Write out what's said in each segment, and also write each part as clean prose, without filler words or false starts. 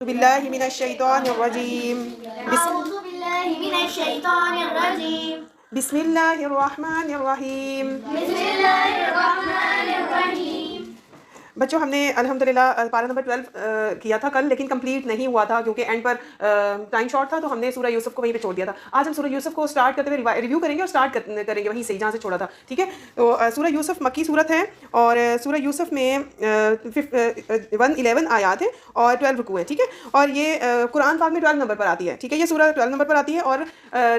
باللہ من الشیطان الرجیم أعوذ بالله من الشيطان الرجيم بسم اللہ الرحمن الرحیم. بسم الله الرحمن الرحيم. بچوں ہم نے الحمدللہ پارہ نمبر 12 کیا تھا کل، لیکن کمپلیٹ نہیں ہوا تھا کیونکہ اینڈ پر ٹائم شارٹ تھا، تو ہم نے سورہ یوسف کو وہیں پہ چھوڑ دیا تھا. آج ہم سورہ یوسف کو اسٹارٹ کرتے ہوئے ریویو کریں گے اور اسٹارٹ کریں گے وہیں سے جہاں سے چھوڑا تھا. ٹھیک ہے، تو سورہ یوسف مکی صورت ہے اور سورہ یوسف میں 111 آیات ہیں اور 12 رکوع ہیں. ٹھیک ہے، اور یہ قرآن پاک میں 12 نمبر پر آتی ہے. ٹھیک ہے، یہ سورہ 12 نمبر پر آتی ہے اور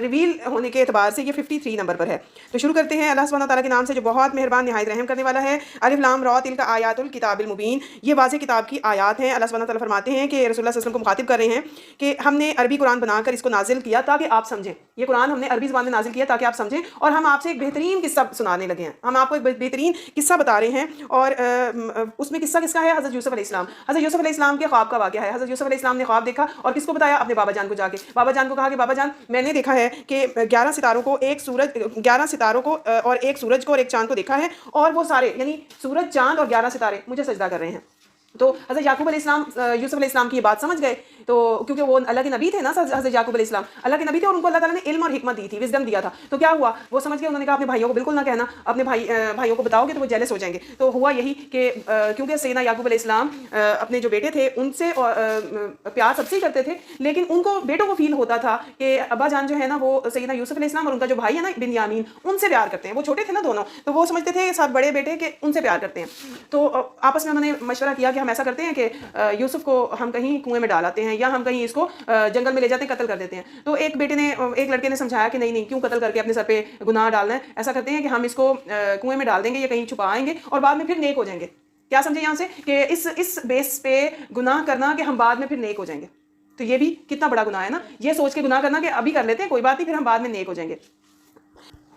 ریویل ہونے کے اعتبار سے یہ 53 نمبر پر ہے. تو شروع کرتے ہیں اللہ سبحانہ تعالیٰ کے نام سے جو بہت مہربان نہایت رحم کرنے والا ہے. الف لام را تلک آیات الکتاب المبین، یہ واضح کتاب کی آیات ہیں. اللہ سبحانہ تعالیٰ فرماتے ہیں کہ رسول اللہ صلی اللہ علیہ وسلم کو مخاطب کر رہے ہیں کہ ہم نے عربی قرآن بنا کر اس کو نازل کیا تاکہ آپ سمجھیں. یہ قرآن ہم نے عربی زبان میں نازل کیا تاکہ آپ سمجھیں، اور ہم آپ سے ایک بہترین قصہ سنانے لگے ہیں. ہم آپ کو ایک بہترین قصہ بتا رہے ہیں، اور اس میں قصہ کس کا ہے؟ حضرت یوسف علیہ السلام. حضرت یوسف علیہ السلام کے خواب کا واقعہ ہے. حضرت یوسف علیہ السلام نے خواب دیکھا اور کس کو بتایا؟ اپنے بابا جان کو جا کے. بابا جان کو کہا کہ بابا جان میں نے دیکھا ہے کہ 11 ستاروں کو اور ایک سورج کو اور ایک چاند کو دیکھا ہے، اور وہ سارے یعنی سورج، چاند اور 11 ستارے مجھے سجدہ کر رہے ہیں. تو حضرت یعقوب علیہ السلام یوسف علیہ السلام کی یہ بات سمجھ گئے، تو کیونکہ وہ اللہ کے نبی تھے نا، حضرت یعقوب علیہ السلام اللہ کے نبی تھے اور ان کو اللہ تعالیٰ نے علم اور حکمت دی تھی، وزڈم دیا تھا. تو کیا ہوا؟ وہ سمجھ گئے. انہوں نے کہا اپنے بھائیوں کو بالکل نہ کہنا، اپنے بھائیوں کو بتاؤ گے تو وہ جیلس ہو جائیں گے. تو ہوا یہی کہ کیونکہ سیدنا یعقوب علیہ السلام اپنے جو بیٹے تھے ان سے پیار سب سے ہی کرتے تھے، لیکن ان کو بیٹوں کو فیل ہوتا تھا کہ ابا جان جو ہے نا وہ سیدنا یوسف علیہ السلام اور ان کا جو بھائی ہے نا بنیامین، ان سے پیار کرتے ہیں. وہ چھوٹے تھے نا دونوں، تو وہ سمجھتے تھے سب بڑے بیٹے کہ ان سے پیار کرتے ہیں. تو آپس میں انہوں نے مشورہ کیا کہ ہم ایسا کرتے ہیں کہ یوسف کو ہم کہیں کنویں میں ڈال آتے ہیں، یا ہم کہیں اس کو جنگل میں لے جاتے ہیں، قتل کر دیتے ہیں. تو ایک لڑکے نے سمجھایا کہ نہیں کیوں قتل کر کے اپنے سر پہ گناہ ڈالنا ہے، ایسا کرتے ہیں کہ ہم اس کو کنویں میں ڈال دیں گے یا کہیں چھپائیں گے اور بعد میں پھر نیک ہو جائیں گے. کیا سمجھے یہاں سے کہ اس بیس پہ گناہ کرنا کہ ہم بعد میں پھر نیک ہو جائیں گے. تو یہ بھی کتنا بڑا گناہ ہے نا، یہ سوچ کے گناہ کرنا کہ ابھی کر لیتے ہیں کوئی بات نہیں، پھر ہم بعد میں نیک ہو جائیں گے.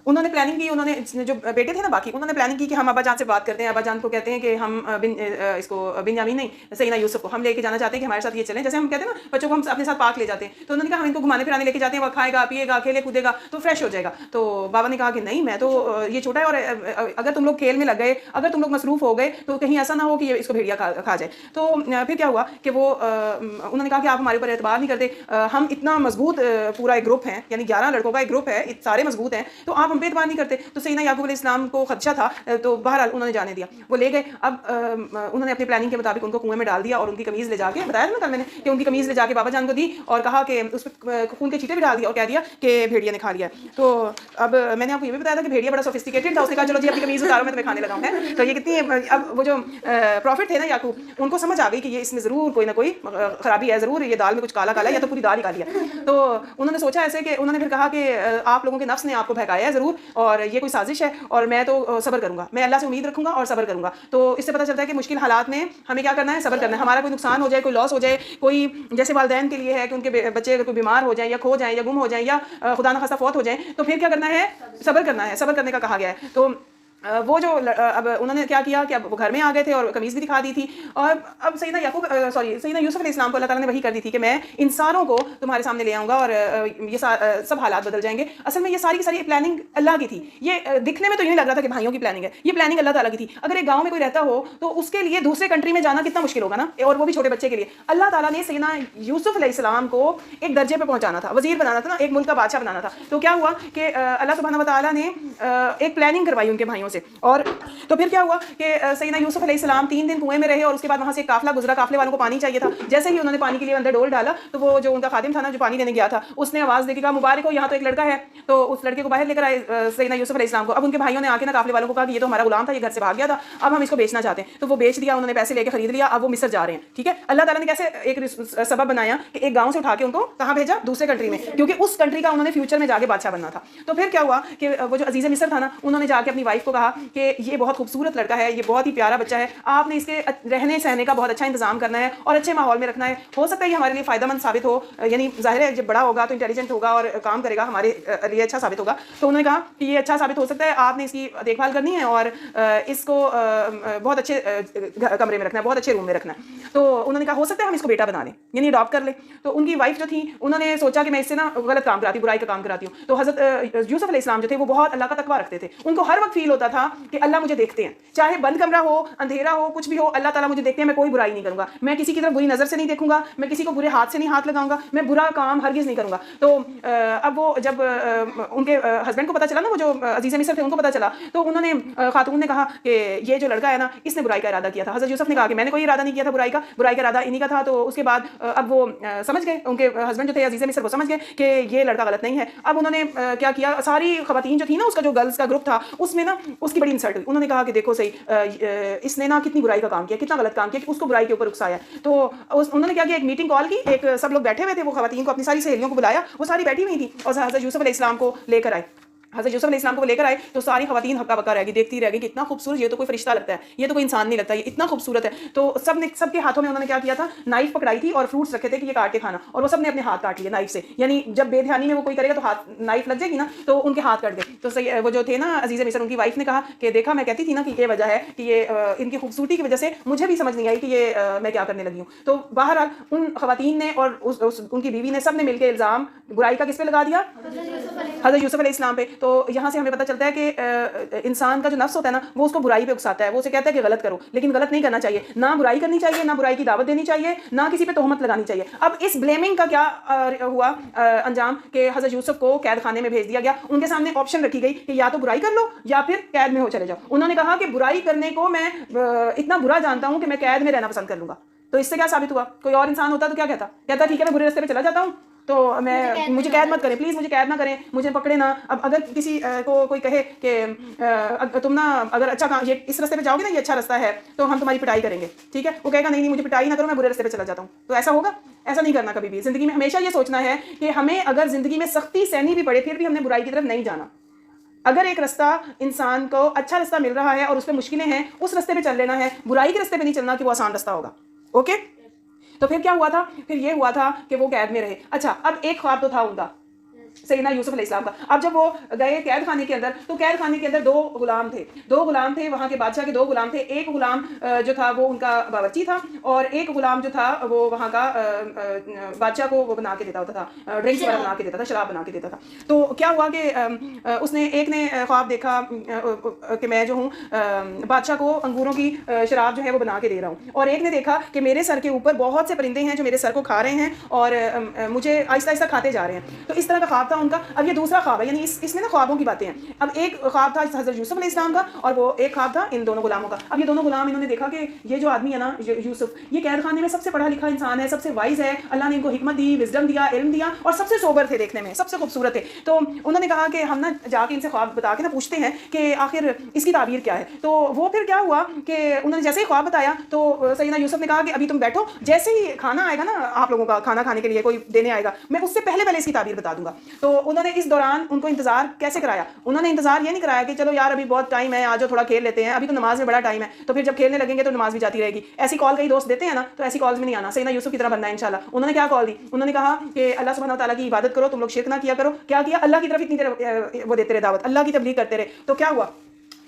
انہوں نے پلاننگ کی، انہوں نے جو بیٹے تھے نا باقی، انہوں نے پلاننگ کی کہ ہم ابا جان سے بات کرتے ہیں. ابا جان کو کہتے ہیں کہ ہم اس کو بنیامین نہیں سیدنا یوسف کو ہم لے کے جانا چاہتے ہیں کہ ہمارے ساتھ یہ چلیں. جیسے ہم کہتے ہیں نا بچوں کو ہم اپنے ساتھ پارک لے جاتے ہیں، تو انہوں نے کہا ہم ان کو گھمانے پھرانے لے کے جاتے ہیں، وہ کھائے گا، پیے گا، کھیلے کودے گا تو فریش ہو جائے گا. تو بابا نے کہا کہ نہیں، میں تو یہ چھوٹا ہے اور اگر تم لوگ کھیل میں لگ گئے، اگر تم لوگ مصروف ہو گئے تو کہیں ایسا نہ ہو کہ اس کو بھیڑیا کھا جائے. تو پھر کیا ہوا کہ وہ انہوں نے کہا کہ آپ ہمارے اوپر اعتبار نہیں کرتے، ہم اتنا مضبوط پورا ایک گروپ ہے، یعنی 11 لڑکوں کا ایک گروپ ہے، سارے مضبوط ہیں، تو آپ ہم پہ اعتبار نہیں کرتے. تو سیدنا یعقوب علیہ السلام کو خدشہ تھا، تو بہرحال انہوں نے جانے دیا، وہ لے گئے. اب انہوں نے اپنی پلاننگ کے مطابق ان کو کنویں میں ڈال دیا اور ان کی قمیض لے جا کے، بتایا تھا نا کل میں نے کہ ان کی قمیض لے جا کے بابا جان کو دی اور کہا کہ اس پہ خون کے چھینٹے بھی ڈال دیا اور کہہ دیا کہ بھیڑیا نے کھا لیا. تو اب میں نے آپ کو یہ بھی بتایا تھا کہ بھیڑیا بڑا سوفسٹیکیٹڈ تھا، اس نے کہا چلو جی اپنی قمیض اتارو میں تمہیں کھانے لگا ہوں. ہے تو یہ کتنی، اب وہ جو پروفٹ تھے نا یعقوب، ان کو سمجھ آ گئی کہ یہ اس میں ضرور کوئی نہ کوئی خرابی ہے، ضرور یہ دال میں کچھ کالا کالا ہے یا تو پوری دال ہی کالی ہے. تو انہوں نے سوچا ایسے کہ انہوں نے پھر کہا کہ آپ لوگوں کے نفس نے آپ کو بہکایا ہے ضرور، اور یہ کوئی سازش ہے، اور میں تو صبر کروں گا، میں اللہ سے امید رکھوں گا اور صبر کروں گا. تو اس سے پتہ چلتا ہے کہ مشکل حالات میں ہمیں کیا کرنا ہے؟ صبر کرنا ہے. ہمارا کوئی نقصان ہو جائے، کوئی لاس ہو جائے، کوئی جیسے والدین کے لیے ہے کہ ان کے بچے کوئی بیمار ہو جائیں یا کھو جائیں یا گم ہو جائیں یا خدا نخواستہ فوت ہو جائیں، تو پھر کیا کرنا ہے؟ صبر کرنا ہے. صبر کرنے کا کہا گیا ہے. تو وہ جو اب انہوں نے کیا کیا کہ اب وہ گھر میں آ گئے تھے اور قمیض بھی دکھا دی تھی، اور اب سیدنا یوسف علیہ السلام کو اللہ تعالیٰ نے وحی کر دی تھی کہ میں ان ساروں کو تمہارے سامنے لے آؤں گا اور یہ سب حالات بدل جائیں گے. اصل میں یہ ساری کی ساری پلاننگ اللہ کی تھی. یہ دکھنے میں تو یہ نہیں لگ رہا تھا کہ بھائیوں کی پلاننگ ہے، یہ پلاننگ اللہ تعالیٰ کی تھی. اگر ایک گاؤں میں کوئی رہتا ہو تو اس کے لیے دوسرے کنٹری میں جانا کتنا مشکل ہوگا نا، اور وہ بھی چھوٹے بچے کے لیے. اللہ تعالیٰ نے سیدنا یوسف علیہ السلام کو ایک درجے پہ پہنچانا تھا، وزیر بنانا تھا نا، ایک ملک کا بادشاہ بنانا تھا. تو کیا ہوا کہ اللہ سبحانہ و تعالیٰ نے ایک پلاننگ کروائی ان کے بھائیوں سے. اور تو پھر کیا ہوا کہ سیدنا یوسف علیہ السلام 3 دن کنویں میں رہے، اور اس کے بعد وہاں سے ایک قافلہ گزرا. قافلے والوں کو پانی چاہیے تھا. جیسے ہی انہوں نے پانی کے لیے اندر ڈول ڈالا تو وہ جو ان کا خادم تھا نا جو پانی دینے گیا تھا، اس نے آواز دے کے کہا مبارک ہو، یہاں تو ایک لڑکا ہے. تو اس لڑکے کو باہر لے کر آئے سیدنا یوسف علیہ السلام کو. اب ان کے بھائیوں نے آ کے نا قافلے والوں کو کہا کہ یہ تو ہمارا غلام تھا، یہ گھر سے بھاگ گیا تھا، اب ہم اس کو بیچنا چاہتے ہیں. تو وہ بیچ دیا، انہوں نے پیسے لے کے خرید لیا. اب وہ مصر جا رہے ہیں. ٹھیک ہے، اللہ تعالیٰ نے کیسے ایک سبب بنایا کہ ایک گاؤں سے اٹھا کے ان کو کہاں بھیجا؟ دوسرے کنٹری میں، کیونکہ اس کنٹری کا انہوں نے فیوچر میں جا کے بادشاہ بننا تھا. تو پھر کیا ہوا کہ وہ جو عزیز مصر تھا نا، انہوں نے جا کے اپنی وائف کو کہا کہ یہ بہت خوبصورت لڑکا ہے، یہ بہت ہی پیارا بچہ ہے، آپ نے اس کے رہنے سہنے کا بہت اچھا انتظام کرنا ہے اور اچھے ماحول میں رکھنا ہے. ہو سکتا ہے یہ ہمارے لیے فائدہ مند ثابت ہو، یعنی ظاہر ہے جب بڑا ہوگا تو انٹیلیجنٹ ہوگا اور کام کرے گا، ہمارے لیے اچھا ثابت ہوگا. تو انہوں نے کہا کہ یہ اچھا ثابت ہو سکتا ہے، آپ نے اس کی دیکھ بھال کرنی ہے اور اس کو بہت اچھے کمرے میں رکھنا ہے، بہت اچھے روم میں رکھنا ہے. تو انہوں نے کہا ہو سکتا ہے ہم اس کو بیٹا بنا لیں، یعنی اڈاپٹ کر لیں. تو ان کی وائف جو تھی انہوں نے سوچا کہ میں اس سے نا غلط کام کراتی ہوں، برائی کا کام کراتی ہوں. تو حضرت یوسف علیہ السلام جو تھے وہ بہت اللہ کا تقویٰ رکھتے تھے. ان کو ہر وقت فیل ہوتا کیا تھا کہ اللہ مجھے دیکھتے ہیں, چاہے بند کمرہ ہو, اندھیرا ہو, کچھ بھی ہو, اللہ تعالیٰ مجھے دیکھتے ہیں, میں کوئی برائی نہیں کروں گا, میں کسی کی طرف بری نظر سے نہیں دیکھوں گا, میں کسی کو برے ہاتھ سے نہیں ہاتھ لگاؤں گا, میں برا کام ہرگز نہیں کروں گا. تو اب وہ جب ان کے ہسبینڈ کو پتا چلا نا, وہ جو عزیز مصر تھے ان کو پتا چلا, تو انہوں نے خاتون نے کہا کہ یہ جو لڑکا ہے نا اس نے برائی کا ارادہ کیا تھا. حضرت یوسف نے کہا کہ میں نے کوئی ارادہ نہیں کیا تھا برائی کا ارادہ انہی کا تھا. تو اس کے بعد اب وہ سمجھ گئے, ان کے ہسبینڈ جو تھے عزیز مصر وہ سمجھ گئے کہ یہ لڑکا غلط نہیں ہے. اب انہوں نے کیا کیا, ساری خواتین جو تھی نا, اس کا جو گرلز کا گروپ تھا, اس میں نا اس کی بڑی انسلٹ ہوئی. انہوں نے کہا کہ دیکھو صحیح اس نے نا کتنی برائی کا کام کیا, کتنا غلط کام کیا کہ اس کو برائی کے اوپر اکسایا. تو انہوں نے کیا کیا, ایک میٹنگ کال کی, ایک سب لوگ بیٹھے ہوئے تھے, وہ خواتین کو اپنی ساری سہیلیوں کو بلایا, وہ ساری بیٹھی ہوئی تھی, اور حضرت یوسف علیہ السلام کو لے کر آئے. حضرت یوسف علیہ السلام کو لے کر آئے تو ساری خواتین ہکا بکا رہ گئی, دیکھتی رہ گئی کہ اتنا خوبصورت, یہ تو کوئی فرشتہ لگتا ہے, یہ تو کوئی انسان نہیں لگتا, یہ اتنا خوبصورت ہے. تو سب کے ہاتھوں میں انہوں نے کیا کیا تھا, نائف پکڑائی تھی اور فروٹس رکھے تھے کہ یہ کاٹ کے کھانا, اور وہ سب نے اپنے ہاتھ کاٹ لیے نائف سے. یعنی جب بے دھیانی میں وہ کوئی کرے گا تو ہاتھ نائف لگ جائے گی نا, تو ان کے ہاتھ کٹ گئے. تو وہ جو تھے نا عزیز مصر, ان کی وائف نے کہا کہ دیکھا میں کہتی تھی نا کہ یہ وجہ ہے کہ یہ ان کی خوبصورتی کی وجہ سے مجھے بھی سمجھ نہیں آئی کہ یہ میں کیا کرنے لگی ہوں. تو بہرحال ان خواتین نے اور ان کی بیوی نے سب نے مل کے الزام برائی کا کس پہ لگا دیا, حضرت یوسف علیہ السلام پہ. تو یہاں سے ہمیں پتہ چلتا ہے کہ انسان کا جو نفس ہوتا ہے نا, وہ اس کو برائی پہ اکساتا ہے, وہ اسے کہتا ہے کہ غلط کرو, لیکن غلط نہیں کرنا چاہیے, نہ برائی کرنی چاہیے, نہ برائی کی دعوت دینی چاہیے, نہ کسی پہ تہمت لگانی چاہیے. اب اس بلیمنگ کا کیا ہوا انجام کہ حضرت یوسف کو قید خانے میں بھیج دیا گیا. ان کے سامنے آپشن رکھی گئی کہ یا تو برائی کر لو یا پھر قید میں ہو چلے جاؤ. انہوں نے کہا کہ برائی کرنے کو میں اتنا برا جانتا ہوں کہ میں قید میں رہنا پسند کر لوں گا. تو اس سے کیا ثابت ہوا, کوئی اور انسان ہوتا تو کیا کہتا ٹھیک ہے میں برے راستے پہ چلا جاتا ہوں, تو مجھے قید مت کریں, پلیز مجھے قید نہ کریں, مجھے پکڑے نہ. اب اگر کسی کو کوئی کہے کہ تم نا اگر اچھا کام, یہ اس راستے پہ جاؤ گے نا, یہ اچھا راستہ ہے, تو ہم تمہاری پٹائی کریں گے, ٹھیک ہے, وہ کہے گا نہیں مجھے پٹائی نہ کرو, میں برے راستے پہ چلا جاتا ہوں. تو ایسا ہوگا, ایسا نہیں کرنا کبھی بھی زندگی میں. ہمیشہ یہ سوچنا ہے کہ ہمیں اگر زندگی میں سختی سہنی بھی پڑے, پھر بھی ہم نے برائی کی طرف نہیں جانا. اگر ایک راستہ انسان کو اچھا راستہ مل رہا ہے اور اس پہ مشکلیں ہیں, اس راستے پہ چل لینا ہے, برائی کے راستے پہ نہیں چلنا کہ وہ آسان راستہ ہوگا. اوکے, تو پھر کیا ہوا تھا, پھر یہ ہوا تھا کہ وہ قید میں رہے. اچھا, اب ایک خواب تو تھا ان کا سیدنا یوسف علیہ السلام کا. اب جب وہ گئے قید خانے کے اندر, تو قید خانے کے اندر دو غلام تھے, وہاں کے بادشاہ کے دو غلام تھے. ایک غلام جو تھا وہ ان کا باورچی تھا, اور ایک غلام جو تھا وہ وہاں کا بادشاہ کو وہ بنا کے دیتا ہوتا تھا, ڈرنکس وغیرہ بنا کے دیتا تھا, شراب بنا کے دیتا تھا. تو کیا ہوا کہ ایک نے خواب دیکھا کہ میں جو ہوں بادشاہ کو انگوروں کی شراب جو ہے وہ بنا کے دے رہا ہوں, اور ایک نے دیکھا کہ میرے سر کے اوپر بہت سے پرندے ہیں جو میرے سر کو کھا رہے ہیں اور مجھے آہستہ آہستہ کھاتے جا رہے ہیں. تو اس طرح کا خواب تھا ان کا. اب یہ دوسرا خواب ہے, یعنی اس میں نا خوابوں کی باتیں ہیں. اب ایک خواب تھا حضرت یوسف علیہ السلام کا, اور وہ ایک خواب تھا ان دونوں غلاموں کا. اب یہ دونوں غلام انہوں نے دیکھا کہ یہ جو آدمی ہے نا یوسف, یہ قید خانے میں سب سے پڑھا لکھا انسان ہے, سب سے وائز ہے, اللہ نے ان کو حکمت دی, وزڈم دیا, علم دیا, اور سب سے سوبر تھے, دیکھنے میں سب سے خوبصورت تھے. تو انہوں نے کہا کہ ہم نا جا کے ان سے خواب بتا کے نا پوچھتے ہیں کہ آخر اس کی تعبیر کیا ہے. تو وہ پھر کیا ہوا کہ انہوں نے جیسے ہی خواب بتایا تو سیدنا یوسف نے کہا کہ ابھی تم بیٹھو, جیسے ہی کھانا آئے گا نا, آپ لوگوں کا کھانا کھانے کے لیے کوئی دینے آئے گا, میں اس سے پہلے اس کی تعبیر بتا دوں گا. تو انہوں نے اس دوران ان کو انتظار کیسے کرایا, انہوں نے انتظار یہ نہیں کرایا کہ چلو یار ابھی بہت ٹائم ہے, آج تھوڑا کھیل لیتے ہیں, ابھی تو نماز میں بڑا ٹائم ہے, تو پھر جب کھیلنے لگیں گے تو نماز بھی جاتی رہے گی. ایسی کال کئی دوست دیتے ہیں نا, تو ایسی کالز میں نہیں آنا, سیدنا یوسف کی طرح بننا ہے انشاءاللہ. انہوں نے کیا کال دی, انہوں نے کہا کہ اللہ سبحانہ و تعالیٰ کی عبادت کرو, تم لوگ شرک نہ کیا کرو. کیا کیا, اللہ کی طرف اتنی دیر وہ دیتے رہے دعوت, اللہ کی تبلیغ کرتے رہے. تو کیا ہوا,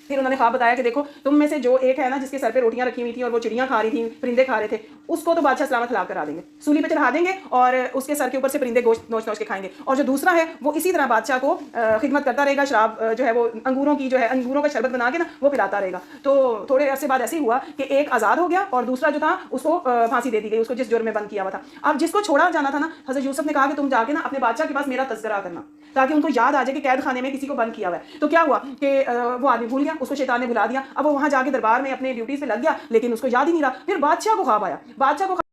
پھر انہوں نے خواب بتایا کہ دیکھو تم میں سے جو ایک ہے نا جس کے سر پہ روٹیاں رکھی ہوئی تھیں اور وہ چڑیاں کھا رہی تھیں, پرندے کھا رہے تھے, اس کو تو بادشاہ سلامت ہلاک کرا دیں گے, سولی پہ چڑھا دیں گے, اور اس کے سر کے اوپر سے پرندے گوشت نوچ کے کھائیں گے. اور جو دوسرا ہے وہ اسی طرح بادشاہ کو خدمت کرتا رہے گا, شراب جو ہے وہ انگوروں کا شربت بنا کے نا وہ پلاتا رہے گا. تو تھوڑے عرصے بعد ایسے ہوا کہ ایک آزاد ہو گیا اور دوسرا جو تھا اس کو پھانسی دے دی گئی, اس کو جس جرم میں بند کیا ہوا تھا. اب جس کو چھوڑا جانا تھا نا, حضرت یوسف نے کہا کہ تم جا کے نا اپنے بادشاہ کے پاس میرا تذکرہ کرنا, تاکہ ان کو یاد آ جائے کہ قید خانے میں کسی کو بند کیا ہوا ہے. تو کیا ہوا کہ وہ آدمی بھول گیا, اس کو شیطان نے بھلا دیا. اب وہ وہاں جا کے دربار میں اپنے ڈیوٹیز پہ لگ گیا, لیکن اس کو یاد ہی نہیں رہا. پھر بادشاہ کو خواب آیا, بادشاہ کو